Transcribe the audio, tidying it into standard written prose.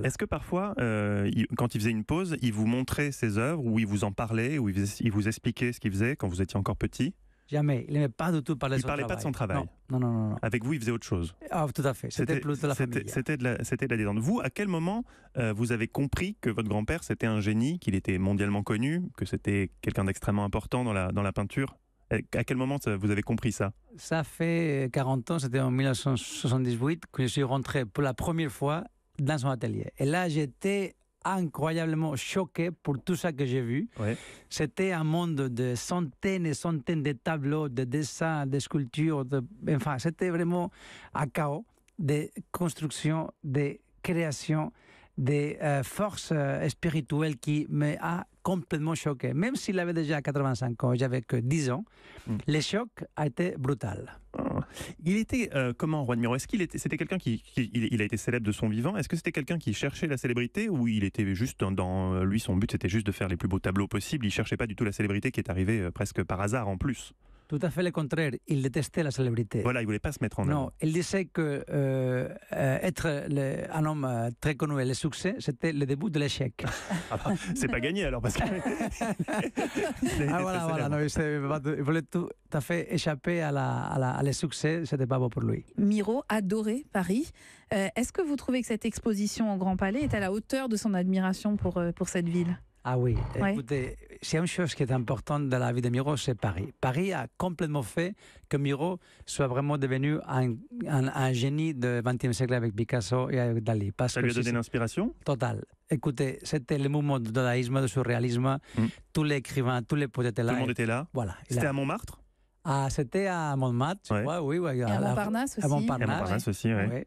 Est-ce que parfois, quand il faisait une pause, il vous montrait ses œuvres, ou il vous en parlait, ou il vous expliquait ce qu'il faisait quand vous étiez encore petit? Jamais. Il n'aimait pas du tout parler de son travail. Il parlait pas de son travail? Non. Avec vous, il faisait autre chose? Ah, tout à fait. C'était plus de la famille. C'était de la détente. Vous, à quel moment vous avez compris que votre grand-père, c'était un génie, qu'il était mondialement connu, que c'était quelqu'un d'extrêmement important dans la peinture? À quel moment vous avez compris ça? Ça fait 40 ans, c'était en 1978, que je suis rentré pour la première fois dans son atelier. Et là, j'étais incroyablement choqué pour tout ça que j'ai vu. Ouais. C'était un monde de centaines et centaines de tableaux, de dessins, de sculptures. Enfin, c'était vraiment un chaos de construction, de création, des forces spirituelles qui m'a complètement choqué. Même s'il avait déjà 85 ans, j'avais que 10 ans, le choc a été brutal. Il était comment, Juan Miró? Est-ce c'était quelqu'un il a été célèbre de son vivant? Est-ce que c'était quelqu'un qui cherchait la célébrité, ou il était juste dans lui, son but c'était juste de faire les plus beaux tableaux possibles? Il cherchait pas du tout la célébrité qui est arrivée presque par hasard en plus. Tout à fait le contraire. Il détestait la célébrité. Voilà, il voulait pas se mettre en avant. Non, il disait que être un homme très connu et le succès, c'était le début de l'échec. Ah bah, c'est pas gagné alors, parce que... voilà. Non, il voulait tout à fait échapper à le succès, c'était pas bon pour lui. Miró adorait Paris. Est-ce que vous trouvez que cette exposition au Grand Palais est à la hauteur de son admiration pour cette ville? Ah oui, ouais. Écoutez, c'est une chose qui est importante dans la vie de Miró, c'est Paris. Paris a complètement fait que Miró soit vraiment devenu un génie du XXe siècle avec Picasso et avec Dali. Ça lui a donné l'inspiration? Total. Écoutez, c'était le mouvement du dadaïsme, du surréalisme. Tous les écrivains, tous les poètes étaient là. Tout le monde était là? Voilà. C'était à Montmartre? Ah, c'était à Montmartre, je crois, oui. Et à Montparnasse aussi. À Montparnasse aussi, oui.